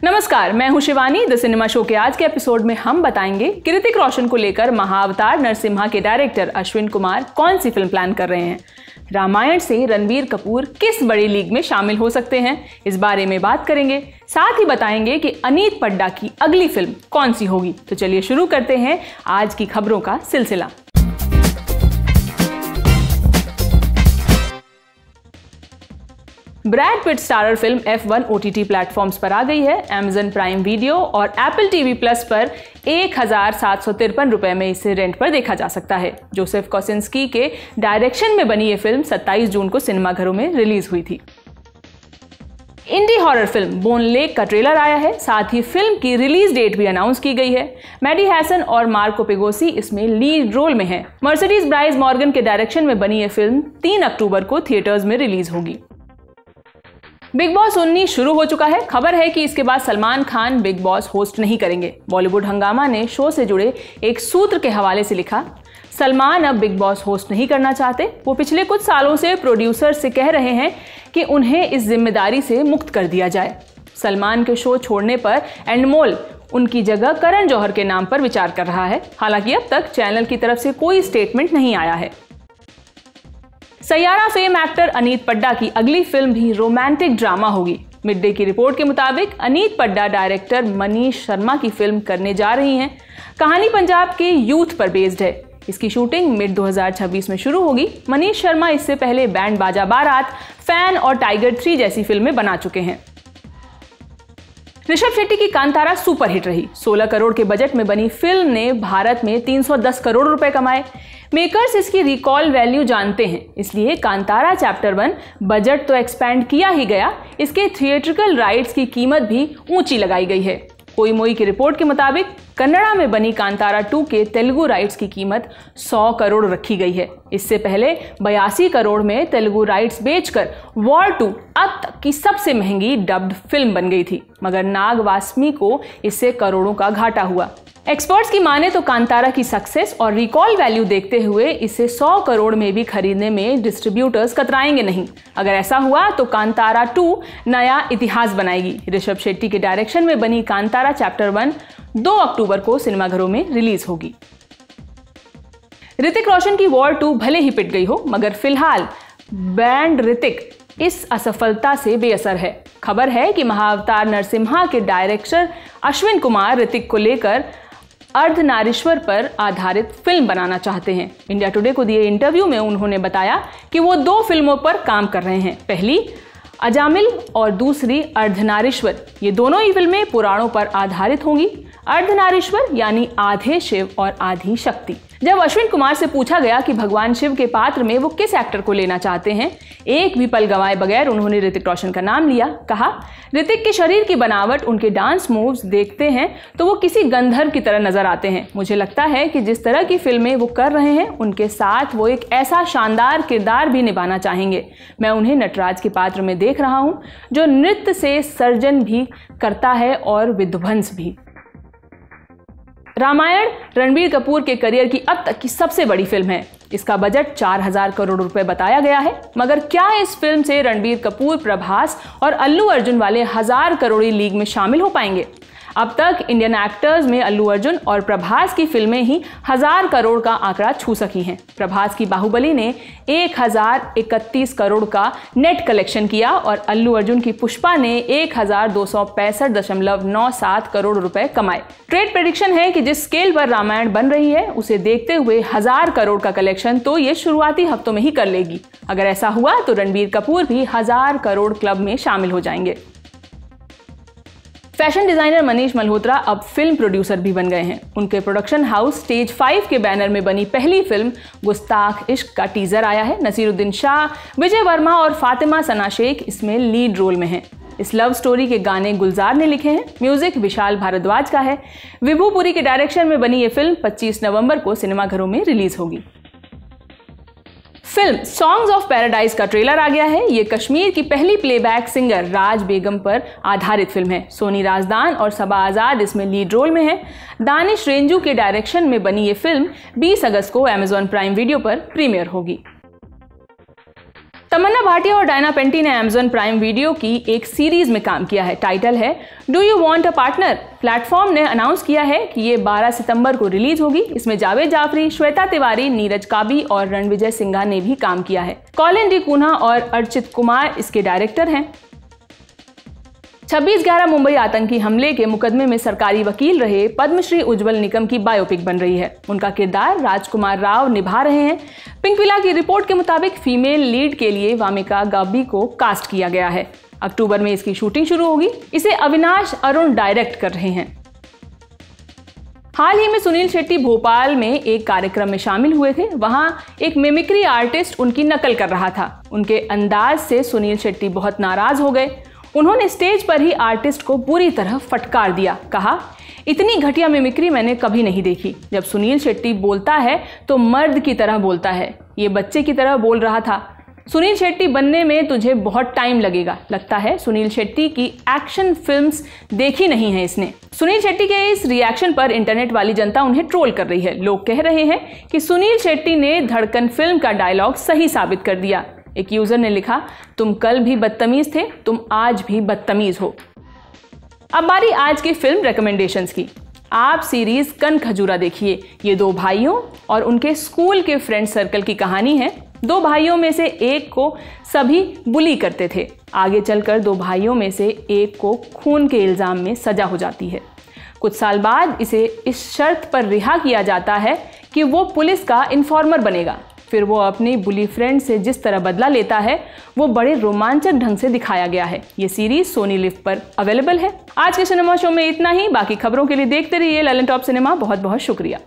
नमस्कार, मैं हूं शिवानी। द सिनेमा शो के आज के एपिसोड में हम बताएंगे कि ऋतिक रोशन को लेकर महाअवतार नरसिम्हा के डायरेक्टर अश्विन कुमार कौन सी फिल्म प्लान कर रहे हैं। रामायण से रणबीर कपूर किस बड़ी लीग में शामिल हो सकते हैं, इस बारे में बात करेंगे। साथ ही बताएंगे कि अनीत पड्डा की अगली फिल्म कौन सी होगी। तो चलिए शुरू करते हैं आज की खबरों का सिलसिला। Brad Pitt starrer film F1 OTT platforms पर आ गई है। Amazon प्राइम वीडियो और Apple TV Plus पर 1753 रुपए में इसे रेंट पर देखा जा सकता है। जोसेफ कोसिंस्की के डायरेक्शन में बनी ये फिल्म 27 जून को सिनेमाघरों में रिलीज हुई थी। इंडी हॉरर फिल्म बोन लेक का ट्रेलर आया है। साथ ही फिल्म की रिलीज डेट भी अनाउंस की गई है। मैडी हैसन और मार्को पेगोसी इसमें लीड रोल में हैं। मर्सिडीज ब्राइस मॉर्गन के डायरेक्शन में बनी ये फिल्म 3 अक्टूबर को थिएटर्स में रिलीज होगी। बिग बॉस 19 शुरू हो चुका है। खबर है कि इसके बाद Salman Khan big boss host नहीं करेंगे। बॉलीवुड हंगामा ने शो से जुड़े एक सूत्र के हवाले से लिखा, सलमान अब बिग बॉस होस्ट नहीं करना चाहते। वो पिछले कुछ सालों से प्रोड्यूसर से कह रहे हैं कि उन्हें इस जिम्मेदारी से मुक्त कर दिया जाए। सलमान के शो छोड़ने पर एंडमोल उनकी जगह करण जौहर के नाम पर विचार कर रहा है। हालांकि अब तक चैनल की तरफ से कोई स्टेटमेंट नहीं आया है। सैयारा फेम एक्टर अनीत पड्डा की अगली फिल्म भी रोमांटिक ड्रामा होगी। मिड डे की रिपोर्ट के मुताबिक अनीत पड्डा डायरेक्टर मनीष शर्मा की फिल्म करने जा रही हैं। कहानी पंजाब के यूथ पर बेस्ड है। इसकी शूटिंग मिड 2026 में शुरू होगी। मनीष शर्मा इससे पहले बैंड बाजा बारात, फैन और टाइगर 3 जैसी फिल्में बना चुके हैं। ऋषभ शेट्टी की कांतारा सुपरहिट रही। 16 करोड़ के बजट में बनी फिल्म ने भारत में 310 करोड़ रुपए कमाए। मेकर्स इसकी रिकॉल वैल्यू जानते हैं, इसलिए कांतारा चैप्टर 1 बजट तो एक्सपैंड किया ही गया, इसके थिएट्रिकल राइट्स की कीमत भी ऊंची लगाई गई है। कोई मोई की रिपोर्ट के मुताबिक कन्नड़ा में बनी कांतारा 2 के तेलुगु राइट्स की कीमत 100 करोड़ रखी गई है। इससे पहले 82 करोड़ में तेलुगु राइट्स बेचकर वॉर 2 अब तक की सबसे महंगी डब्ड फिल्म बन गई थी, मगर नाग वासमी को इससे करोड़ों का घाटा हुआ। एक्सपर्ट्स की माने तो कांतारा की सक्सेस और रिकॉल वैल्यू देखते हुए इसे 100 करोड़ में भी खरीदने में डिस्ट्रीब्यूटर्स कतराएंगे नहीं। अगर ऐसा हुआ तो कांतारा 2 नया इतिहास बनाएगी। ऋषभ शेट्टी के डायरेक्शन में बनी कांतारा चैप्टर 1 2 अक्टूबर को सिनेमाघरों में रिलीज होगी। ऋतिक रोशन की वॉर 2 भले ही पिट गई हो, मगर फिलहाल ब्रांड ऋतिक इस असफलता से बेअसर है। खबर है कि महाअवतार नरसिम्हा के डायरेक्टर अश्विन कुमार ऋतिक को लेकर अर्धनारीश्वर पर आधारित फिल्म बनाना चाहते हैं। इंडिया टुडे को दिए इंटरव्यू में उन्होंने बताया कि वो 2 फिल्मों पर काम कर रहे हैं। पहली अजामिल और दूसरी अर्धनारीश्वर। ये दोनों ही फिल्में पुराणों पर आधारित होंगी। अर्धनारीश्वर यानी आधे शिव और आधी शक्ति। जब अश्विन कुमार से पूछा गया कि भगवान शिव के पात्र में वो किस एक्टर को लेना चाहते हैं, एक भी पल गंवाए बगैर उन्होंने ऋतिक रोशन का नाम लिया। कहा, ऋतिक के शरीर की बनावट, उनके डांस मूव्स देखते हैं तो वो किसी गंधर्व की तरह नजर आते हैं। मुझे लगता है कि जिस तरह की फिल्में वो कर रहे हैं उनके साथ वो एक ऐसा शानदार किरदार भी निभाना चाहेंगे। मैं उन्हें नटराज के पात्र में देख रहा हूं, जो नृत्य से सर्जन भी करता है और विध्वंस भी। रामायण रणबीर कपूर के करियर की अब तक की सबसे बड़ी फिल्म है। इसका बजट 4000 करोड़ रुपए बताया गया है, मगर क्या इस फिल्म से रणबीर कपूर, प्रभास और अल्लू अर्जुन वाले 1000 करोड़ी लीग में शामिल हो पाएंगे? अब तक इंडियन एक्टर्स में अल्लू अर्जुन और प्रभास की फिल्में ही 1000 करोड़ का आंकड़ा छू सकी हैं। प्रभास की बाहुबली ने 1031 करोड़ का नेट कलेक्शन किया और अल्लू अर्जुन की पुष्पा ने 1265.97 करोड़ रुपए कमाए। ट्रेड प्रेडिक्शन है कि जिस स्केल पर रामायण बन रही है उसे देखते हुए 1000 करोड़ का कलेक्शन तो ये शुरुआती हफ्तों में ही कर लेगी। अगर ऐसा हुआ तो रणबीर कपूर भी 1000 करोड़ क्लब में शामिल हो जाएंगे। फैशन डिजाइनर मनीष मल्होत्रा अब फिल्म प्रोड्यूसर भी बन गए हैं। उनके प्रोडक्शन हाउस स्टेज 5 के बैनर में बनी पहली फिल्म गुस्ताख इश्क का टीजर आया है। नसीरुद्दीन शाह, विजय वर्मा और फातिमा सना शेख इसमें लीड रोल में हैं। इस लव स्टोरी के गाने गुलजार ने लिखे हैं। म्यूजिक विशाल भारद्वाज का है। विभू पुरी के डायरेक्शन में बनी ये फिल्म 25 नवंबर को सिनेमाघरों में रिलीज होगी। फिल्म सॉन्ग्स ऑफ पैराडाइज का ट्रेलर आ गया है। ये कश्मीर की पहली प्लेबैक सिंगर राज बेगम पर आधारित फिल्म है। सोनी राजदान और सबा आजाद इसमें लीड रोल में हैं। दानिश रेंजू के डायरेक्शन में बनी ये फिल्म 20 अगस्त को Amazon प्राइम वीडियो पर प्रीमियर होगी। तमन्ना भाटिया और डायना पेंटी ने Amazon प्राइम वीडियो की एक सीरीज में काम किया है। टाइटल है do you want a partner. Platform ने अनाउंस किया है कि ये 12 सितंबर को रिलीज होगी। इसमें जावेद जाफरी, श्वेता तिवारी, नीरज काबी और रणविजय सिंघा ने भी काम किया है। कॉलिन डी कून्हा और अर्चित कुमार इसके डायरेक्टर हैं। 26/11 मुंबई आतंकी हमले के मुकदमे में सरकारी वकील रहे पद्मश्री उज्जवल निकम की बायोपिक बन रही है। उनका किरदार राजकुमार राव निभा रहे हैं। पिंकविला की रिपोर्ट के मुताबिक फीमेल लीड के लिए वामिका गाबी को कास्ट किया गया है। अक्टूबर में इसकी शूटिंग शुरू होगी। इसे अविनाश अरुण डायरेक्ट कर रहे हैं। हाल ही में सुनील शेट्टी भोपाल में एक कार्यक्रम में शामिल हुए थे। वहां एक मिमिक्री आर्टिस्ट उनकी नकल कर रहा था। उनके अंदाज से सुनील शेट्टी बहुत नाराज हो गए। उन्होंने स्टेज पर ही आर्टिस्ट को बुरी तरह फटकार दिया। कहा, इतनी घटिया मिमिक्री मैंने कभी नहीं देखी। जब सुनील शेट्टी बोलता है तो मर्द की तरह बोलता है, ये बच्चे की तरह बोल रहा था। सुनील शेट्टी बनने में तुझे बहुत टाइम लगेगा। लगता है सुनील शेट्टी की एक्शन फिल्म्स देखी नहीं है इसने। सुनील शेट्टी के इस रिएक्शन पर इंटरनेट वाली जनता उन्हें ट्रोल कर रही है। लोग कह रहे हैं कि सुनील शेट्टी ने धड़कन फिल्म का डायलॉग सही साबित कर दिया। एक यूजर ने लिखा, तुम कल भी बदतमीज थे, तुम आज भी बदतमीज हो। अब बारी आज की फिल्म रिकमेंडेशंस की। आप सीरीज कन खजूरा देखिए। ये दो भाइयों और उनके स्कूल के फ्रेंड सर्कल की कहानी है। दो भाइयों में से एक को सभी बुली करते थे। आगे चलकर दो भाइयों में से एक को खून के इल्जाम में सजा हो जाती है। कुछ साल बाद इसे इस शर्त पर रिहा किया जाता है कि वो पुलिस का इन्फॉर्मर बनेगा। फिर वो अपनी बुली फ्रेंड से जिस तरह बदला लेता है वो बड़े रोमांचक ढंग से दिखाया गया है। ये सीरीज सोनी लिव पर अवेलेबल है। आज के सिनेमा शो में इतना ही। बाकी खबरों के लिए देखते रहिए ललन टॉप सिनेमा। बहुत बहुत शुक्रिया।